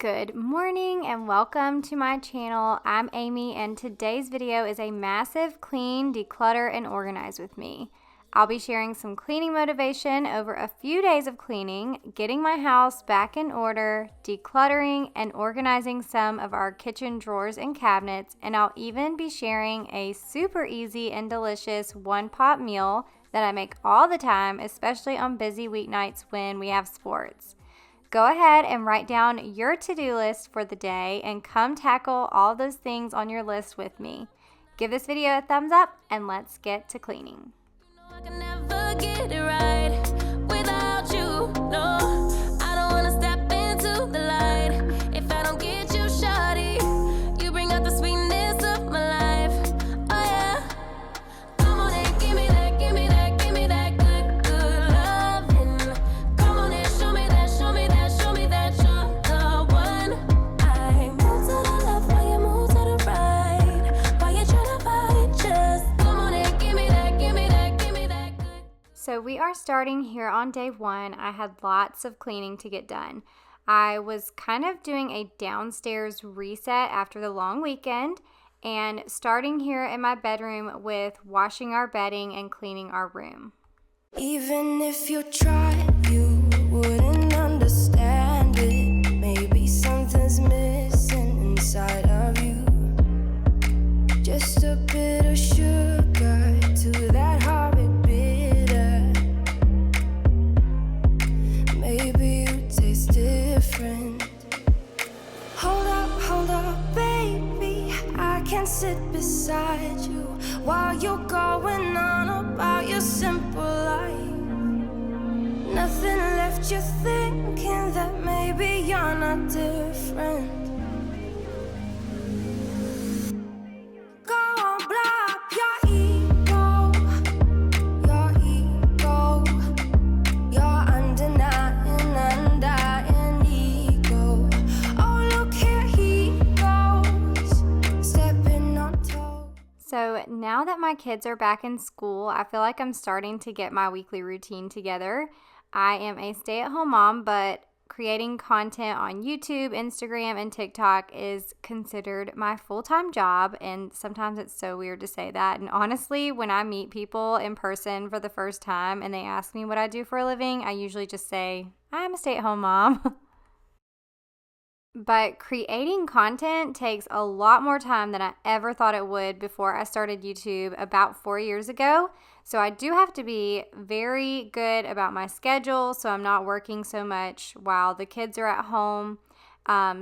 Good morning and welcome to my channel. I'm Amy and today's video is a massive clean, declutter, and organize with me. I'll be sharing some cleaning motivation over a few days of cleaning, getting my house back in order, decluttering, and organizing some of our kitchen drawers and cabinets, and I'll even be sharing a super easy and delicious one-pot meal that I make all the time, especially on busy weeknights when we have sports. Go ahead and write down your to-do list for the day and come tackle all those things on your list with me. Give this video a thumbs up and let's get to cleaning. I can never get it right without you. No, I don't wanna step into the light if I don't get you, shawty. You bring out the sweetness of my life. Oh yeah, come on and give me that, give me that, give me that good, good loving. Come on and show me that, show me that, show me that you're the one. I move to the left while you move to the right. While you try to fight, just come on and give me that, give me that. So we are starting here on day one. I had lots of cleaning to get done. I was kind of doing a downstairs reset after the long weekend and starting here in my bedroom with washing our bedding and cleaning our room. Even if you tried, you wouldn't understand it. Maybe something's missing inside of you. Just a bit of sugar to that horrid bitter. Maybe you taste different. Hold up, baby. I can sit beside you while you're going on about your simple life. Nothing left you thinking that maybe you're not different. So now that my kids are back in school, I feel like I'm starting to get my weekly routine together. I am a stay-at-home mom, but creating content on YouTube, Instagram, and TikTok is considered my full-time job, and sometimes it's so weird to say that. And honestly, when I meet people in person for the first time and they ask me what I do for a living, I usually just say, I'm a stay-at-home mom. But creating content takes a lot more time than I ever thought it would before I started YouTube about 4 years ago. So I do have to be very good about my schedule so I'm not working so much while the kids are at home.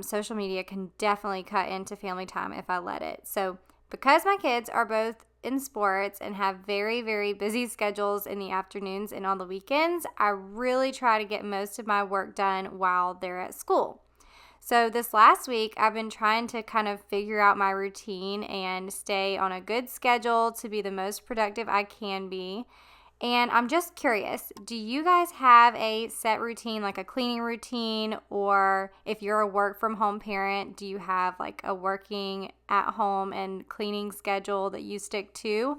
Social media can definitely cut into family time if I let it. So because my kids are both in sports and have very, very busy schedules in the afternoons and on the weekends, I really try to get most of my work done while they're at school. So this last week, I've been trying to kind of figure out my routine and stay on a good schedule to be the most productive I can be. And I'm just curious, do you guys have a set routine, like a cleaning routine? Or if you're a work from home parent, do you have like a working at home and cleaning schedule that you stick to?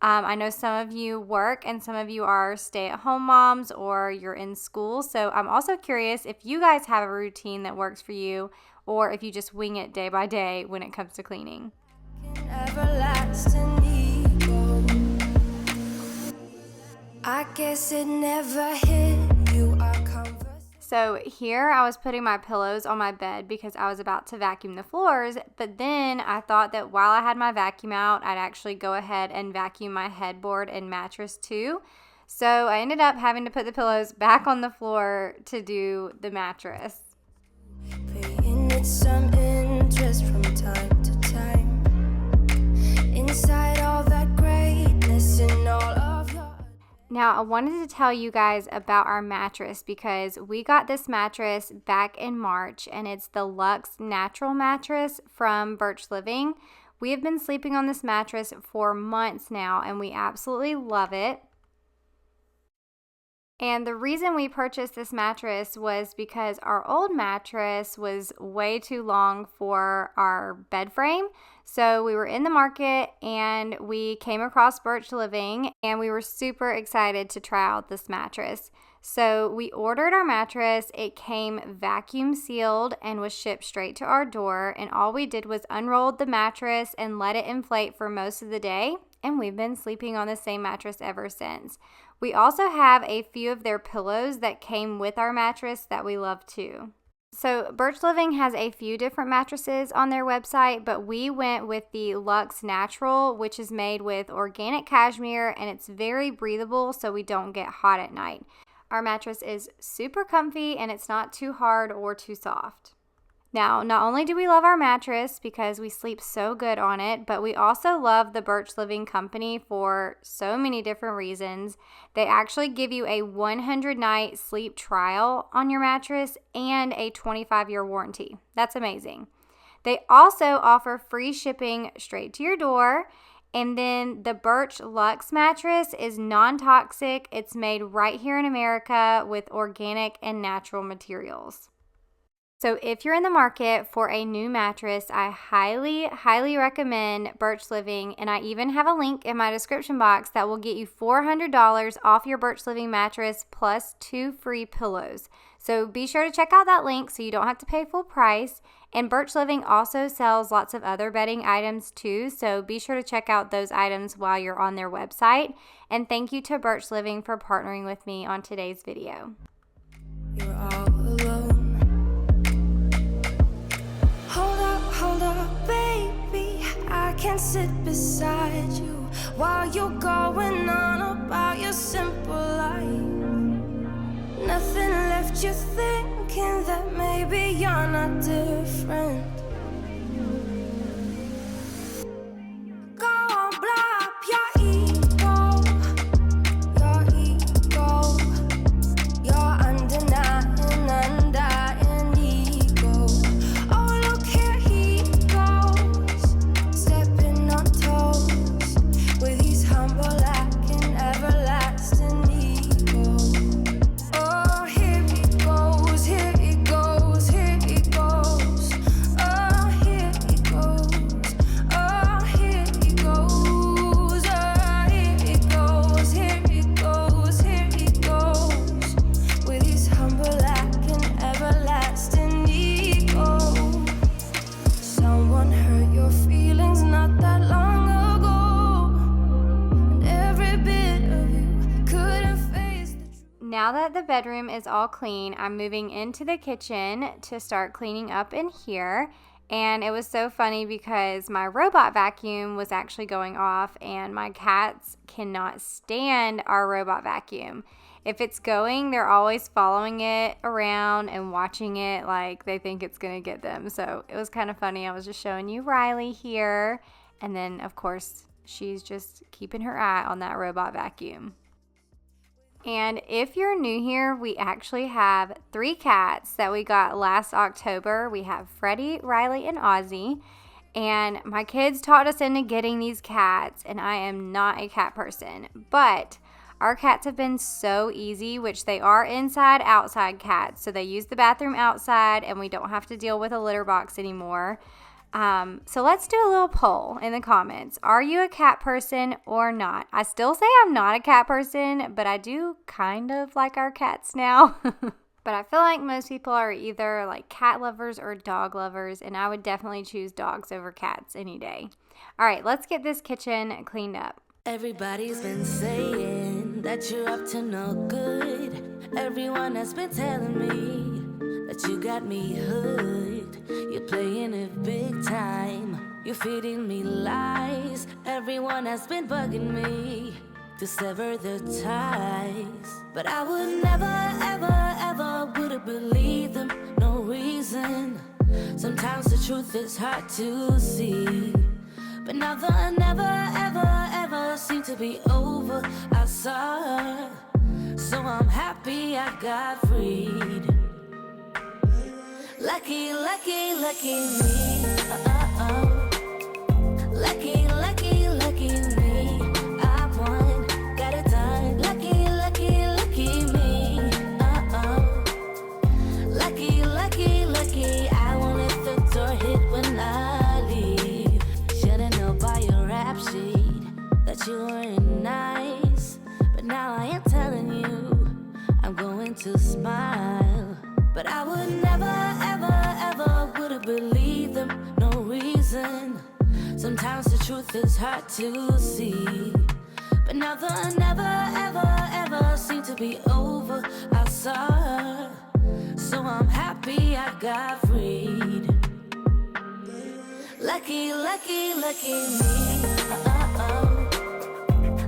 I know some of you work and some of you are stay-at-home moms or you're in school. So I'm also curious if you guys have a routine that works for you or if you just wing it day by day when it comes to cleaning. I guess it never hit you. So here I was putting my pillows on my bed because I was about to vacuum the floors, but then I thought that while I had my vacuum out, I'd actually go ahead and vacuum my headboard and mattress too. So I ended up having to put the pillows back on the floor to do the mattress. Paying it some interest from time to time. Inside all that greatness and all of your... Now, I wanted to tell you guys about our mattress because we got this mattress back in March and it's the Luxe Natural mattress from Birch Living. We have been sleeping on this mattress for months now and we absolutely love it. And the reason we purchased this mattress was because our old mattress was way too long for our bed frame. So we were in the market and we came across Birch Living and we were super excited to try out this mattress. So we ordered our mattress. It came vacuum sealed and was shipped straight to our door. And all we did was unroll the mattress and let it inflate for most of the day. And we've been sleeping on the same mattress ever since. We also have a few of their pillows that came with our mattress that we love too. So Birch Living has a few different mattresses on their website, but we went with the Luxe Natural, which is made with organic cashmere, and it's very breathable so we don't get hot at night. Our mattress is super comfy and it's not too hard or too soft. Now, not only do we love our mattress because we sleep so good on it, but we also love the Birch Living company for so many different reasons. They actually give you a 100-night sleep trial on your mattress and a 25-year warranty. That's amazing. They also offer free shipping straight to your door. And then the Birch Luxe mattress is non-toxic. It's made right here in America with organic and natural materials. So if you're in the market for a new mattress, I highly, highly recommend Birch Living, and I even have a link in my description box that will get you $400 off your Birch Living mattress plus 2 free pillows. So be sure to check out that link so you don't have to pay full price. And Birch Living also sells lots of other bedding items too, so be sure to check out those items while you're on their website. And thank you to Birch Living for partnering with me on today's video. You're all alone. Hold up, baby. I can sit beside you while you're going on about your simple life. Nothing left you thinking that maybe you're not different. Go on, blow up your ego, your undying ego. Oh, look here he goes, stepping on toes with his humble lacking everlasting ego. Oh, here he goes, here he goes, here he goes. Oh, here he goes, oh, here he goes, oh, here he goes, here he goes, here he goes with his humble lacking everlasting ego. Someone hurt your feelings not that long ago, and every bit of you couldn't face the truth. Now that the bedroom is all clean, I'm moving into the kitchen to start cleaning up in here. And it was so funny because my robot vacuum was actually going off and my cats cannot stand our robot vacuum. If it's going, they're always following it around and watching it like they think it's going to get them. So it was kind of funny. I was just showing you Riley here. And then, of course, she's just keeping her eye on that robot vacuum. And if you're new here, we actually have 3 cats that we got last October. We have Freddie, Riley, and Ozzy. And my kids talked us into getting these cats, and I am not a cat person. But our cats have been so easy, which they are inside, outside cats. So they use the bathroom outside, and we don't have to deal with a litter box anymore. So let's do a little poll in the comments. Are you a cat person or not? I still say I'm not a cat person, but I do kind of like our cats now. But I feel like most people are either like cat lovers or dog lovers, and I would definitely choose dogs over cats any day. All right, let's get this kitchen cleaned up. Everybody's been saying that you're up to no good. Everyone has been telling me that you got me hooked. You're playing it big time. You're feeding me lies. Everyone has been bugging me to sever the ties. But I would never, ever, ever would have believed them. No reason. Sometimes the truth is hard to see. But now the never, ever, ever seem to be over. I saw her, so I'm happy I got freed. Lucky, lucky, lucky me. Lucky, lucky, lucky me. I won, got it done. Lucky, lucky, lucky me. Lucky, lucky, lucky. I won't let the door hit when I leave. Should've known by your rap sheet that you weren't nice, but now I am telling you, I'm going trying to smile, but I would never, ever, ever would have believed them, no reason. Sometimes the truth is hard to see, but now the never, ever, ever seem to be over. I saw her, so I'm happy I got freed. Lucky, lucky, lucky me.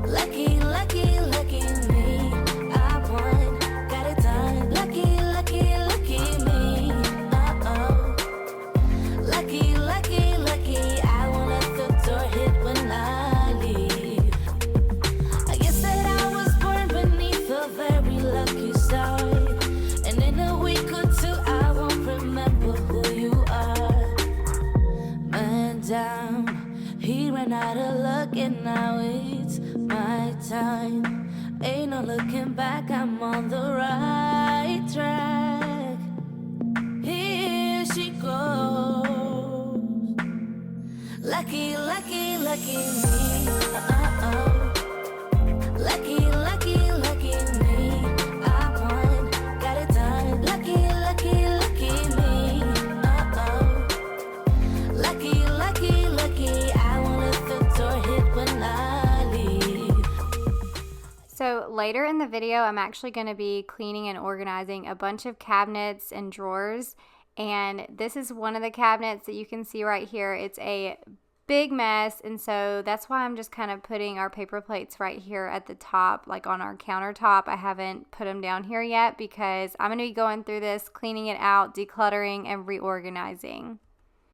Lucky, lucky, lucky me. I won, got it done. Lucky, lucky, lucky me. Lucky, lucky, lucky. I won't let the door hit when I leave. I guess that I was born beneath a very lucky star, and in a week or two I won't remember who you are. Man down, he ran out of luck and now it's my time. Ain't no looking back, I'm on the right track. Here she goes. Lucky, lucky, lucky me. Lucky, lucky, lucky me. I won, got it done. Lucky, lucky, lucky me. Lucky, lucky, lucky. I won't let the door hit when I leave. So later in the video, I'm actually going to be cleaning and organizing a bunch of cabinets and drawers. And this is one of the cabinets that you can see right here. It's a big mess, and so that's why I'm just kind of putting our paper plates right here at the top, like on our countertop. I haven't put them down here yet because I'm going to be going through this, cleaning it out, decluttering, and reorganizing.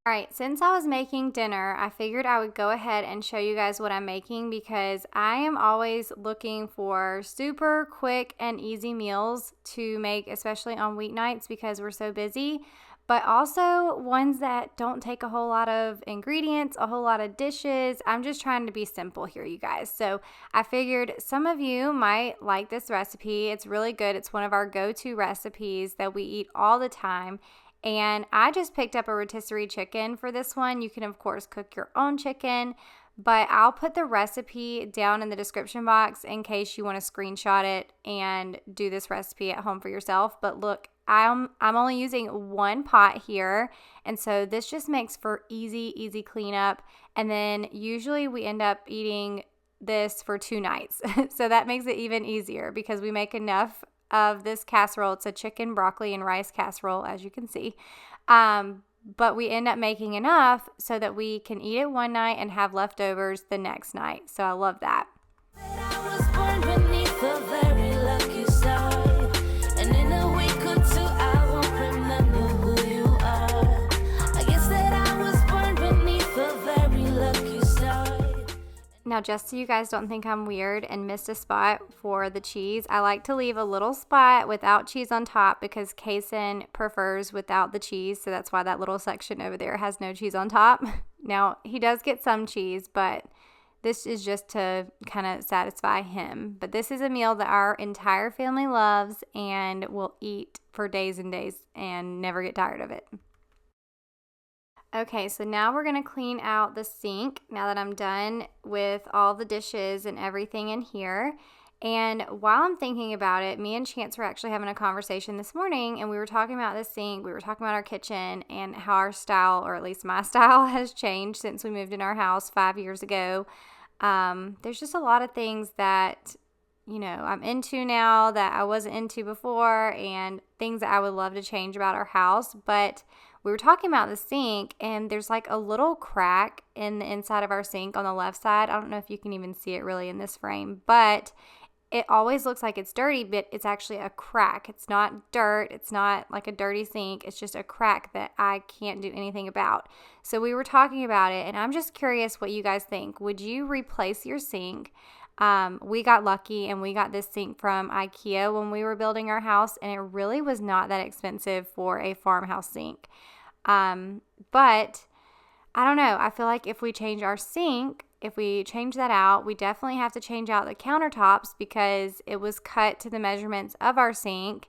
Alright, since I was making dinner, I figured I would go ahead and show you guys what I'm making because I am always looking for super quick and easy meals to make, especially on weeknights because we're so busy, but also ones that don't take a whole lot of ingredients, a whole lot of dishes. I'm just trying to be simple here, you guys. So I figured some of you might like this recipe. It's really good. It's one of our go-to recipes that we eat all the time. And I just picked up a rotisserie chicken for this one. You can, of course, cook your own chicken, but I'll put the recipe down in the description box in case you want to screenshot it and do this recipe at home for yourself. But look, I'm only using one pot here, and so this just makes for easy cleanup. And then usually we end up eating this for 2 nights. So that makes it even easier because we make enough of this casserole. It's a chicken, broccoli, and rice casserole, as you can see. But we end up making enough so that we can eat it one night and have leftovers the next night. So I love that. I was born beneath a very lucky star, and in a week or two I won't remember who you are. I guess that I was born beneath a very lucky star. Now, just so you guys don't think I'm weird and missed a spot for the cheese, I like to leave a little spot without cheese on top because Kaysen prefers without the cheese, so that's why that little section over there has no cheese on top. Now, he does get some cheese, but this is just to kind of satisfy him. But this is a meal that our entire family loves and will eat for days and days and never get tired of it. Okay, so now we're going to clean out the sink now that I'm done with all the dishes and everything in here. And while I'm thinking about it, me and Chance were actually having a conversation this morning, and we were talking about the sink, we were talking about our kitchen, and how our style, or at least my style, has changed since we moved in our house 5 years ago. There's just a lot of things that, I'm into now that I wasn't into before, and things that I would love to change about our house. But we were talking about the sink, and there's like a little crack in the inside of our sink on the left side. I don't know if you can even see it really in this frame, but it always looks like it's dirty, but it's actually a crack. It's not dirt. It's not like a dirty sink. It's just a crack that I can't do anything about. So we were talking about it, and I'm just curious what you guys think. Would you replace your sink? We got lucky, and we got this sink from IKEA when we were building our house, and it really was not that expensive for a farmhouse sink. But I don't know. I feel like if we change our sink, if we change that out, we definitely have to change out the countertops because it was cut to the measurements of our sink,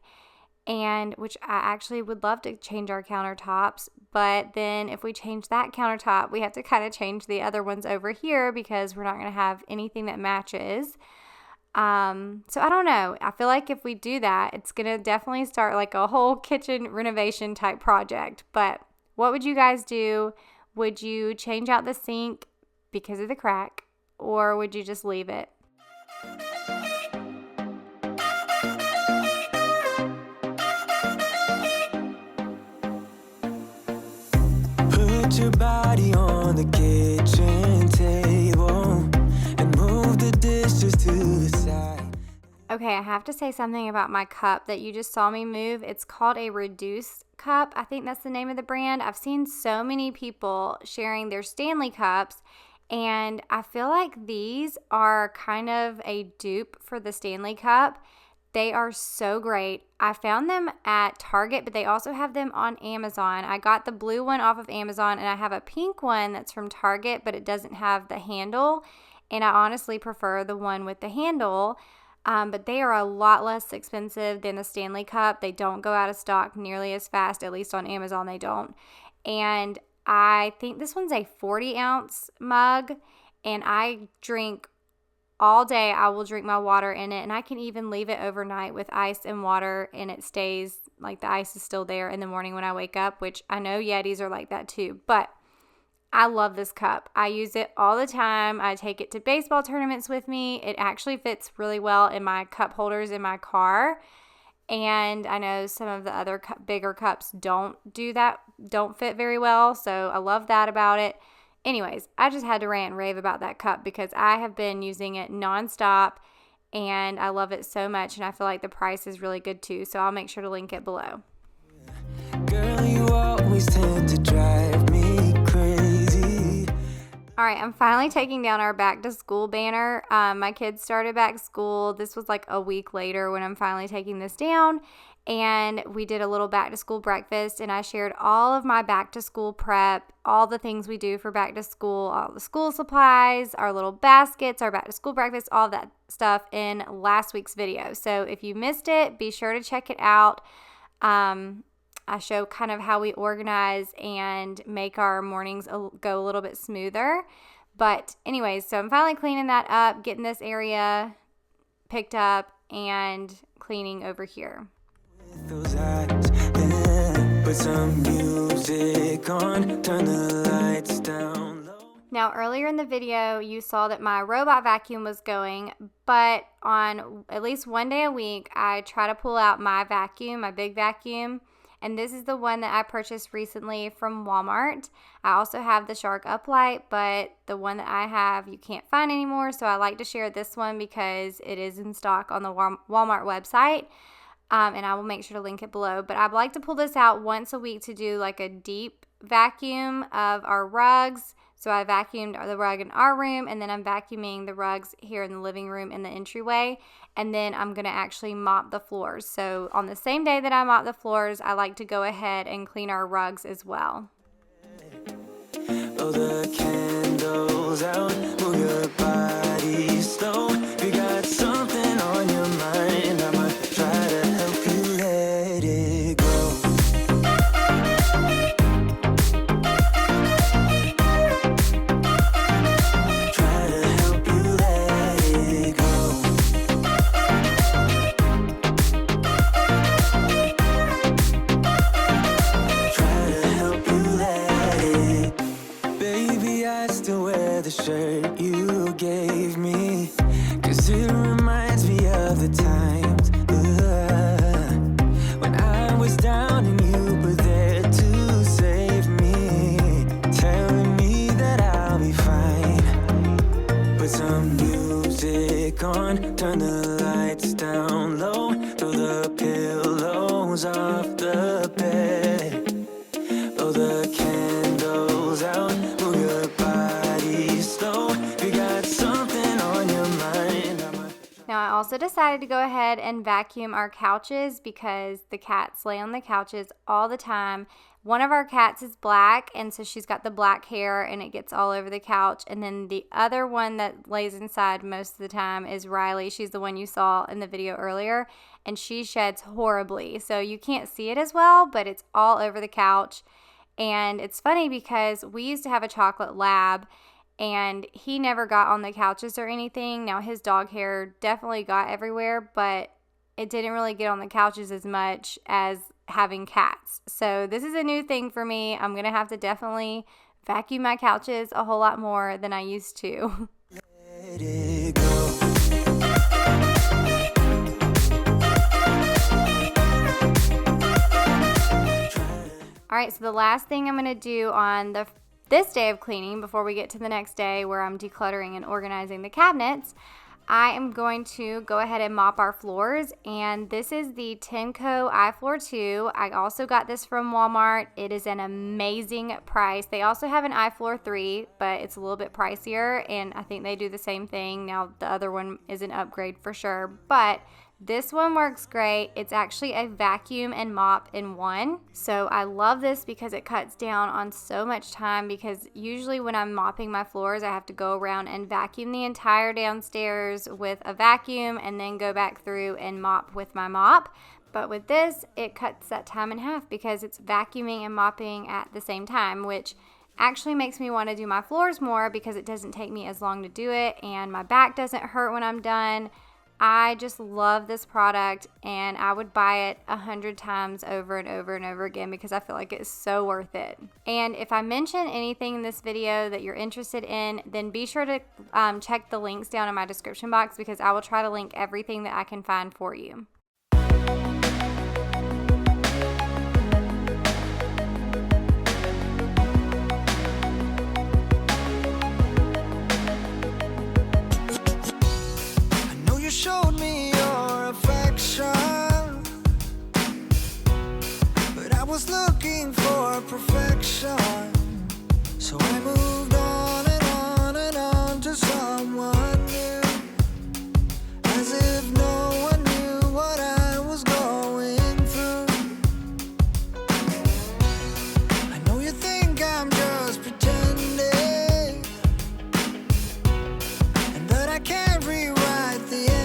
and which I actually would love to change our countertops. But then if we change that countertop, we have to kind of change the other ones over here because we're not going to have anything that matches. So I don't know. I feel like if we do that, it's going to definitely start like a whole kitchen renovation type project. But what would you guys do? Would you change out the sink because of the crack, or would you just leave it? Put your body on the kitchen table and move the dishes to the side. Okay, I have to say something about my cup that you just saw me move. It's called a reduced cup. I think that's the name of the brand. I've seen so many people sharing their Stanley cups, and I feel like these are kind of a dupe for the Stanley cup. They are so great. I found them at Target, but they also have them on Amazon. I got the blue one off of Amazon, and I have a pink one that's from Target, but it doesn't have the handle, and I honestly prefer the one with the handle. But they are a lot less expensive than the Stanley cup. They don't go out of stock nearly as fast, at least on Amazon they don't. And I think this one's a 40-ounce mug, and I drink all day. I will drink my water in it, and I can even leave it overnight with ice and water, and it stays, like the ice is still there in the morning when I wake up, which I know Yetis are like that too. But I love this cup. I use it all the time. I take it to baseball tournaments with me. It actually fits really well in my cup holders in my car. And I know some of the other bigger cups don't do that, don't fit very well. So I love that about it. Anyways, I just had to rant and rave about that cup because I have been using it nonstop and I love it so much. And I feel like the price is really good too. So I'll make sure to link it below. Girl, you always tend to drive me crazy. All right, I'm finally taking down our back to school banner. My kids started back school. This was like a week later when I'm finally taking this down. And we did a little back to school breakfast, and I shared all of my back to school prep, all the things we do for back to school, all the school supplies, our little baskets, our back to school breakfast, all that stuff in last week's video. So if you missed it, be sure to check it out. I show kind of how we organize and make our mornings go a little bit smoother. But anyways, so I'm finally cleaning that up, getting this area picked up, and cleaning over here. Those eyes, then put some music on, turn the lights down low. Now, earlier in the video, you saw that my robot vacuum was going, but on at least one day a week, I try to pull out my vacuum, my big vacuum, and this is the one that I purchased recently from Walmart. I also have the Shark Uplight, but the one that I have you can't find anymore, so I like to share this one because it is in stock on the Walmart website. And I will make sure to link it below. But I'd like to pull this out once a week to do like a deep vacuum of our rugs. So I vacuumed the rug in our room, and then I'm vacuuming the rugs here in the living room in the entryway. And then I'm going to actually mop the floors. So on the same day that I mop the floors, I like to go ahead and clean our rugs as well. Oh, the candles out, move your body slow. You got something on your mind, I might try to help you let it go. Try to help you let it go. Try to help you let it. Baby, I still wear the shirt you gave me, 'cause it reminds me of the times when I was down and you were there to save me, telling me that I'll be fine. Put some music on, turn the lights down low, throw the pillows off the bed. Oh, the candles out, move your body slow. You got something on your mind. Now, I also decided to go ahead and vacuum our couches because the cats lay on the couches all the time. One of our cats is black, and so she's got the black hair, and it gets all over the couch. And then the other one that lays inside most of the time is Riley. She's the one you saw in the video earlier, and she sheds horribly. So you can't see it as well, but it's all over the couch. And it's funny because we used to have a chocolate lab, and he never got on the couches or anything. Now his dog hair definitely got everywhere, but it didn't really get on the couches as much as having cats. So this is a new thing for me. I'm going to have to definitely vacuum my couches a whole lot more than I used to. Let it go. All right, so the last thing I'm going to do on this day of cleaning before we get to the next day where I'm decluttering and organizing the cabinets, I am going to go ahead and mop our floors, and this is the Tenco iFloor 2. I also got this from Walmart. It is an amazing price. They also have an iFloor 3, but it's a little bit pricier, and I think they do the same thing. Now, the other one is an upgrade for sure, but this one works great. It's actually a vacuum and mop in one. So I love this because it cuts down on so much time, because usually when I'm mopping my floors, I have to go around and vacuum the entire downstairs with a vacuum and then go back through and mop with my mop. But with this, it cuts that time in half because it's vacuuming and mopping at the same time, which actually makes me want to do my floors more because it doesn't take me as long to do it and my back doesn't hurt when I'm done. I just love this product, and I would buy it 100 times over and over and over again because I feel like it's so worth it. And if I mention anything in this video that you're interested in, then be sure to check the links down in my description box, because I will try to link everything that I can find for you. Showed me your affection, but I was looking for perfection, so I moved on and on and on to someone new, as if no one knew what I was going through. I know you think I'm just pretending, and that I can't rewrite the end.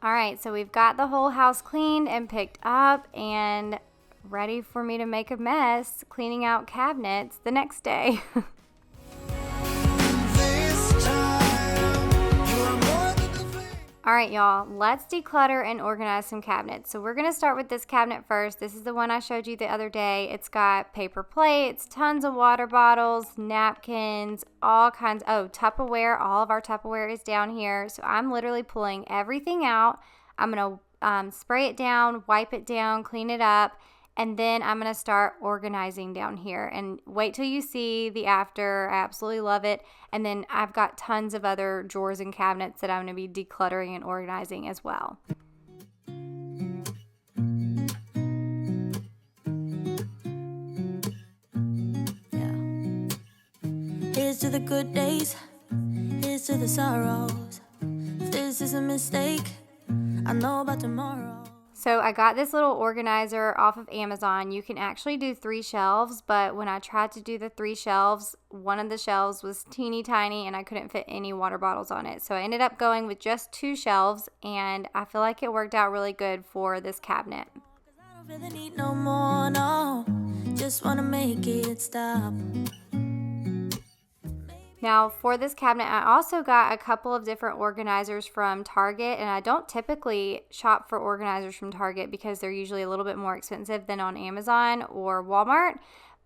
Alright, so we've got the whole house cleaned and picked up and ready for me to make a mess cleaning out cabinets the next day. Alright y'all, let's declutter and organize some cabinets. So we're going to start with this cabinet first. This is the one I showed you the other day. It's got paper plates, tons of water bottles, napkins, all kinds. Oh, Tupperware. All of our Tupperware is down here. So I'm literally pulling everything out. I'm going to spray it down, wipe it down, clean it up, And then I'm going to start organizing down here, and wait till you see the after. I absolutely love it. And then I've got tons of other drawers and cabinets that I'm going to be decluttering and organizing as well. Here's to the good days, here's to the sorrows. If this is a mistake, I know about tomorrow. So I got this little organizer off of Amazon. You can actually do 3 shelves, but when I tried to do the 3 shelves, one of the shelves was teeny tiny and I couldn't fit any water bottles on it. So I ended up going with just 2 shelves, and I feel like it worked out really good for this cabinet. I don't really need no more, no. Just wanna make it stop. Now for this cabinet, I also got a couple of different organizers from Target, and I don't typically shop for organizers from Target because they're usually a little bit more expensive than on Amazon or Walmart.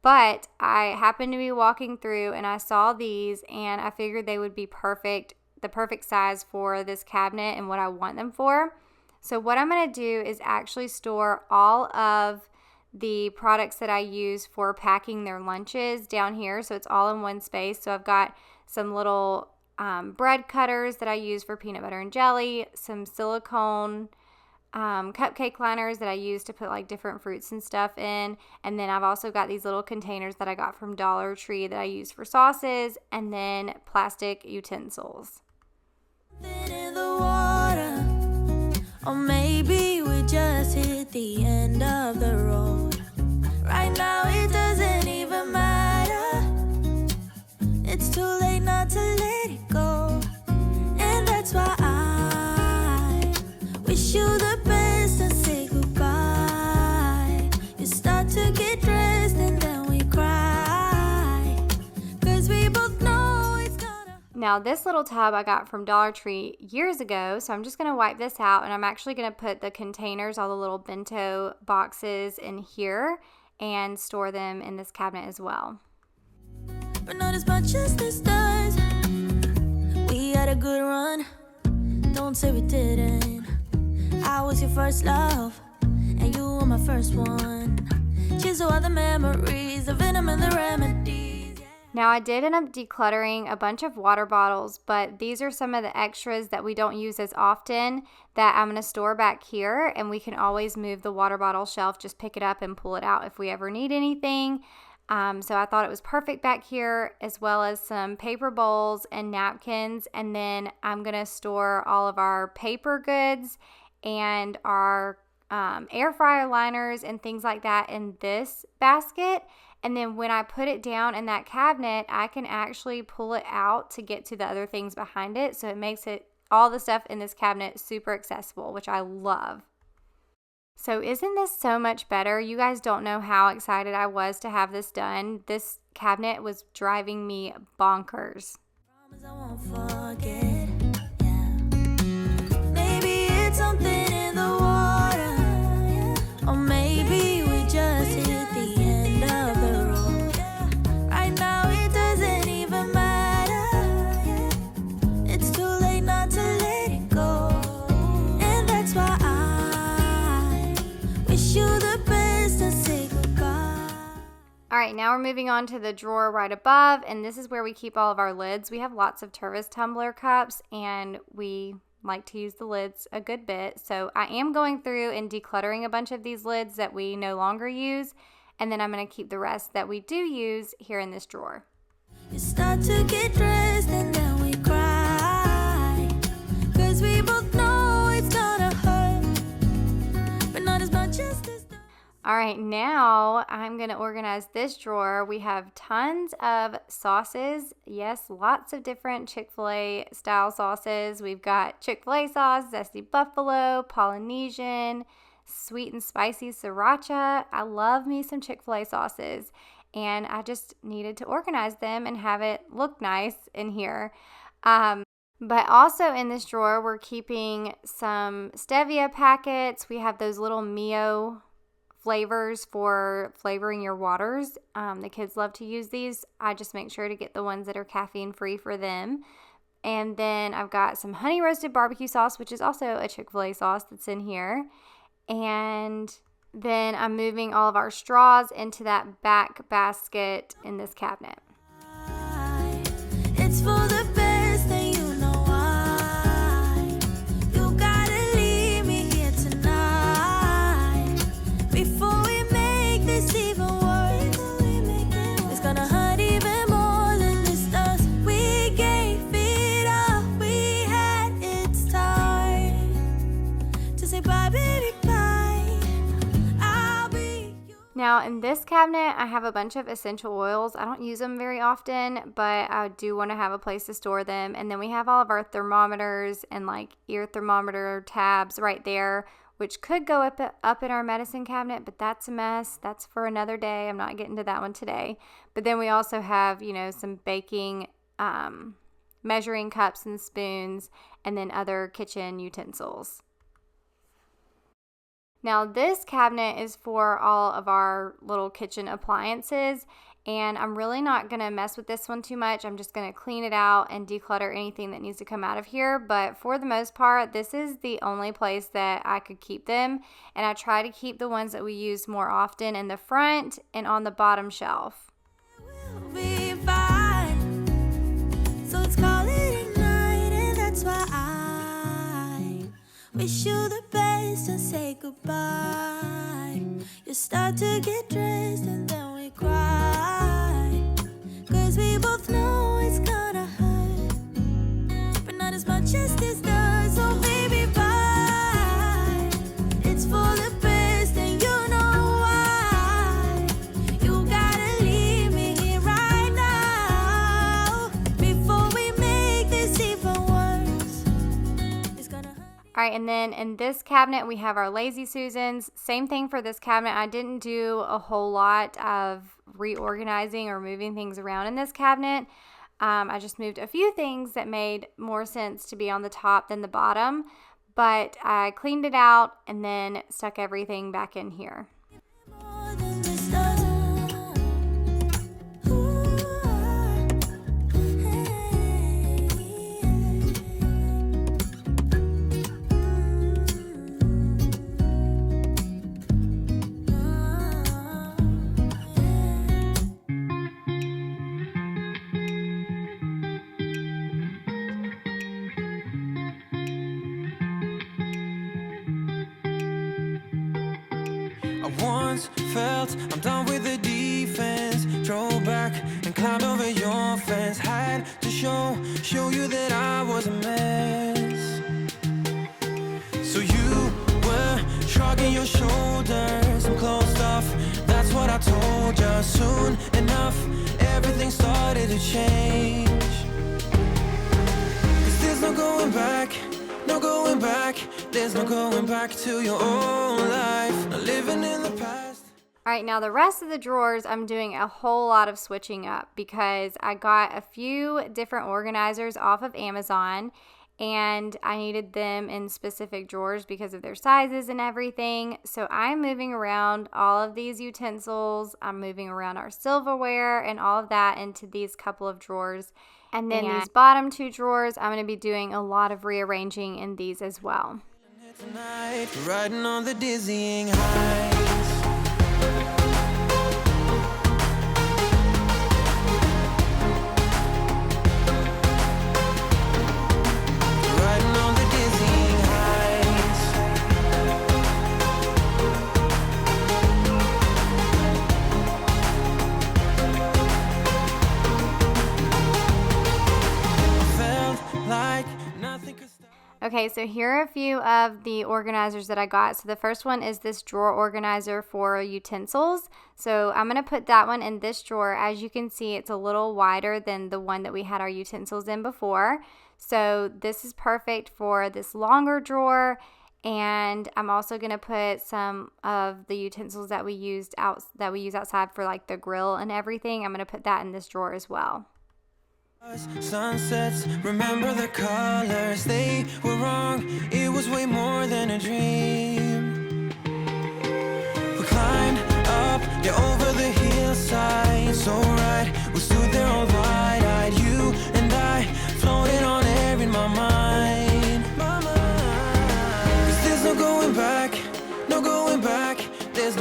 But I happened to be walking through and I saw these, and I figured they would be the perfect size for this cabinet and what I want them for. So what I'm going to do is actually store all of the products that I use for packing their lunches down here, so it's all in one space. So I've got some little bread cutters that I use for peanut butter and jelly, some silicone cupcake liners that I use to put like different fruits and stuff in, and then I've also got these little containers that I got from Dollar Tree that I use for sauces, and then plastic utensils. In the water, or maybe we just hit the end of the road. Right now it doesn't even matter. It's too late not to let it go. And that's why I wish you the best and say goodbye. You start to get dressed and then we cry, 'cause we both know it's gonna. Now this little tub I got from Dollar Tree years ago, so I'm just going to wipe this out, and I'm actually going to put the containers, all the little bento boxes in here, and store them in this cabinet as well. But not as much as this does. We had a good run, don't say we didn't. I was your first love, and you were my first one. Cheers to all the memories, the venom and the remedies. Now I did end up decluttering a bunch of water bottles, but these are some of the extras that we don't use as often that I'm going to store back here, and we can always move the water bottle shelf, just pick it up and pull it out if we ever need anything. So I thought it was perfect back here, as well as some paper bowls and napkins, and then I'm going to store all of our paper goods and our air fryer liners and things like that in this basket. And then when I put it down in that cabinet, I can actually pull it out to get to the other things behind it. So it makes all the stuff in this cabinet super accessible, which I love. So isn't this so much better? You guys don't know how excited I was to have this done. This cabinet was driving me bonkers. Promise I won't forget. Yeah. Maybe it's something in the water, yeah. Or maybe we just hit the end of the road. Yeah. Right now it doesn't even matter. Yeah. It's too late not to let it go. And that's why I wish you the best and say goodbye. All right, now we're moving on to the drawer right above, and this is where we keep all of our lids. We have lots of Tervis tumbler cups, and we like to use the lids a good bit. So I am going through and decluttering a bunch of these lids that we no longer use, and then I'm going to keep the rest that we do use here in this drawer. You start to get dressed and then we cry, 'cause we both know it's gonna hurt, but not as much as this. All right, now I'm going to organize this drawer. We have tons of sauces. Yes, lots of different Chick-fil-A style sauces. We've got Chick-fil-A sauce, zesty buffalo, Polynesian, sweet and spicy sriracha. I love me some Chick-fil-A sauces, and I just needed to organize them and have it look nice in here. But also in this drawer, we're keeping some stevia packets. We have those little Mio flavors for flavoring your waters. The kids love to use these. I just make sure to get the ones that are caffeine free for them. And then I've got some honey roasted barbecue sauce, which is also a Chick-fil-A sauce that's in here. And Then I'm moving all of our straws into that back basket in this cabinet. It's for the best, and you know why. You gotta leave me here tonight before we make this even worse. It's gonna hurt even more than this does. We gave it up, we had it's time to say bye, baby, bye. I'll be yours. Now in this cabinet, I have a bunch of essential oils. I don't use them very often, but I do want to have a place to store them. And then we have all of our thermometers and like ear thermometer tabs right there, which could go up in our medicine cabinet, but that's a mess. That's for another day. I'm not getting to that one today. But then we also have, some baking measuring cups and spoons, and then other kitchen utensils. Now this cabinet is for all of our little kitchen appliances, and I'm really not going to mess with this one too much. I'm just going to clean it out and declutter anything that needs to come out of here. But for the most part, this is the only place that I could keep them, and I try to keep the ones that we use more often in the front and on the bottom shelf. We'll be fine. So let's call it a night, and that's why I wish you the best and say goodbye. You start to get dressed and then we cry, 'cause we both know it's gonna hurt, but not as much as this does. So baby, bye. It's for the best, and you know why. You gotta leave me here right now before we make this even worse. It's gonna hurt. All right, and then in this cabinet, we have our Lazy Susans. Same thing for this cabinet. I didn't do a whole lot of reorganizing or moving things around in this cabinet. I just moved a few things that made more sense to be on the top than the bottom, but I cleaned it out and then stuck everything back in here. More than this does. I once felt I'm done with the defense. Drove back and climbed over your fence. Had to show you that I was a mess. So you were shrugging your shoulders and closed off. That's what I told you. Soon enough, everything started to change. 'Cause there's no going back, no going back. There's no going back to your old life. No living in the past. All right, now the rest of the drawers, I'm doing a whole lot of switching up because I got a few different organizers off of Amazon, and I needed them in specific drawers because of their sizes and everything. So I'm moving around all of these utensils. I'm moving around our silverware and all of that into these couple of drawers. And then these bottom two drawers, I'm going to be doing a lot of rearranging in these as well. Tonight, riding on the dizzying heights. Riding on the dizzying heights. Felt like nothing could stop. Okay, so here are a few of the organizers that I got. So the first one is this drawer organizer for utensils. So I'm going to put that one in this drawer. As you can see, it's a little wider than the one that we had our utensils in before. So this is perfect for this longer drawer. And I'm also going to put some of the utensils that we use outside for like the grill and everything. I'm going to put that in this drawer as well. Sunsets, remember the colors, they were wrong, it was way more than a dream. We climbed up, yeah, over the hillside, so right, we stood there all wide-eyed, you and I, floating on air in my mind. 'Cause there's no going back, no going back, there's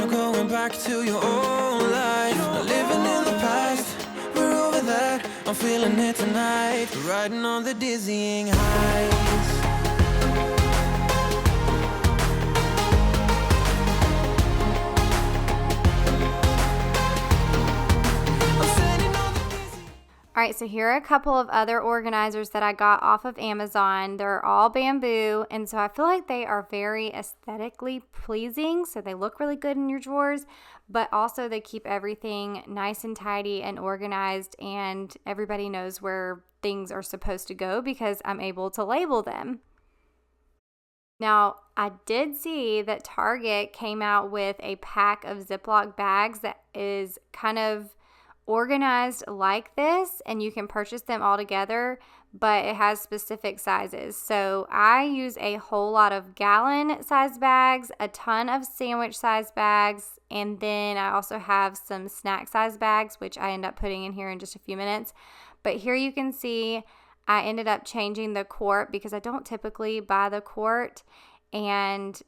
to your old life. Not living in the past, we're over that. I'm feeling it tonight, riding on the dizzying heights. All right, so here are a couple of other organizers that I got off of Amazon. They're all bamboo, and so I feel like they are very aesthetically pleasing. So they look really good in your drawers, but also they keep everything nice and tidy and organized, and everybody knows where things are supposed to go because I'm able to label them. Now, I did see that Target came out with a pack of Ziploc bags that is kind of organized like this, and you can purchase them all together, but it has specific sizes. So I use a whole lot of gallon size bags, a ton of sandwich size bags, and then I also have some snack size bags, which I end up putting in here in just a few minutes. But here you can see I ended up changing the quart because I don't typically buy the quart, and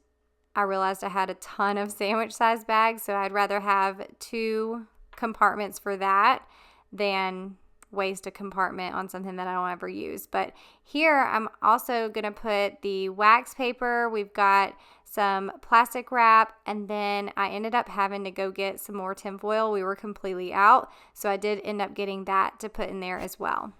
I realized I had a ton of sandwich size bags, so I'd rather have 2 compartments for that than waste a compartment on something that I don't ever use. But here I'm also going to put the wax paper. We've got some plastic wrap, and then I ended up having to go get some more tinfoil. We were completely out, so I did end up getting that to put in there as well.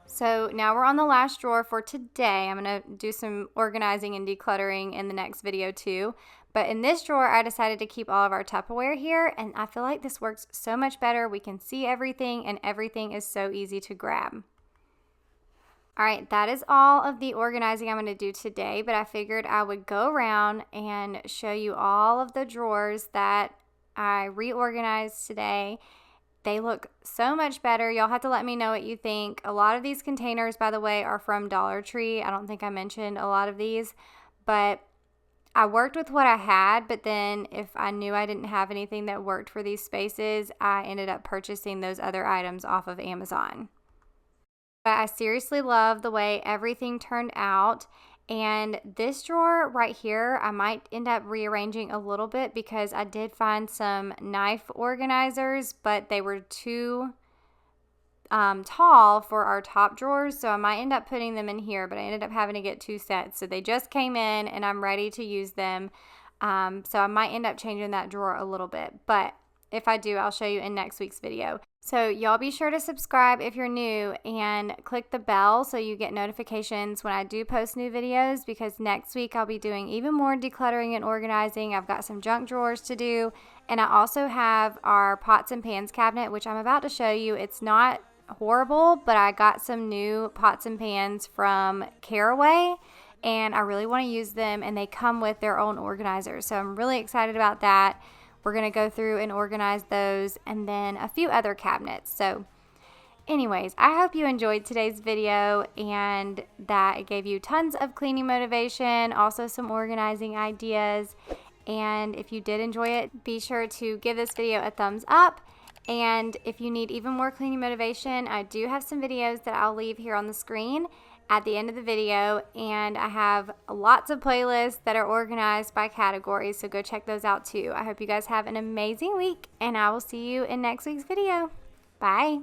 So now we're on the last drawer for today. I'm going to do some organizing and decluttering in the next video too. But in this drawer, I decided to keep all of our Tupperware here, and I feel like this works so much better. We can see everything, and everything is so easy to grab. All right, that is all of the organizing I'm going to do today, but I figured I would go around and show you all of the drawers that I reorganized today. They look so much better. Y'all have to let me know what you think. A lot of these containers, by the way, are from Dollar Tree. I don't think I mentioned a lot of these, but I worked with what I had, but then if I knew I didn't have anything that worked for these spaces, I ended up purchasing those other items off of Amazon. But I seriously love the way everything turned out. And this drawer right here, I might end up rearranging a little bit because I did find some knife organizers, but they were too tall for our top drawers, so I might end up putting them in here, but I ended up having to get 2 sets. So they just came in and I'm ready to use them. So I might end up changing that drawer a little bit, but if I do, I'll show you in next week's video. So y'all be sure to subscribe if you're new and click the bell so you get notifications when I do post new videos, because next week I'll be doing even more decluttering and organizing. I've got some junk drawers to do, and I also have our pots and pans cabinet, which I'm about to show you. It's not horrible, but I got some new pots and pans from Caraway, and I really want to use them, and they come with their own organizers. So I'm really excited about that. We're going to go through and organize those, and then a few other cabinets. So anyways, I hope you enjoyed today's video and that it gave you tons of cleaning motivation, also some organizing ideas. And if you did enjoy it, be sure to give this video a thumbs up. And if you need even more cleaning motivation, I do have some videos that I'll leave here on the screen at the end of the video, and I have lots of playlists that are organized by categories, so go check those out too. I hope you guys have an amazing week, and I will see you in next week's video. Bye.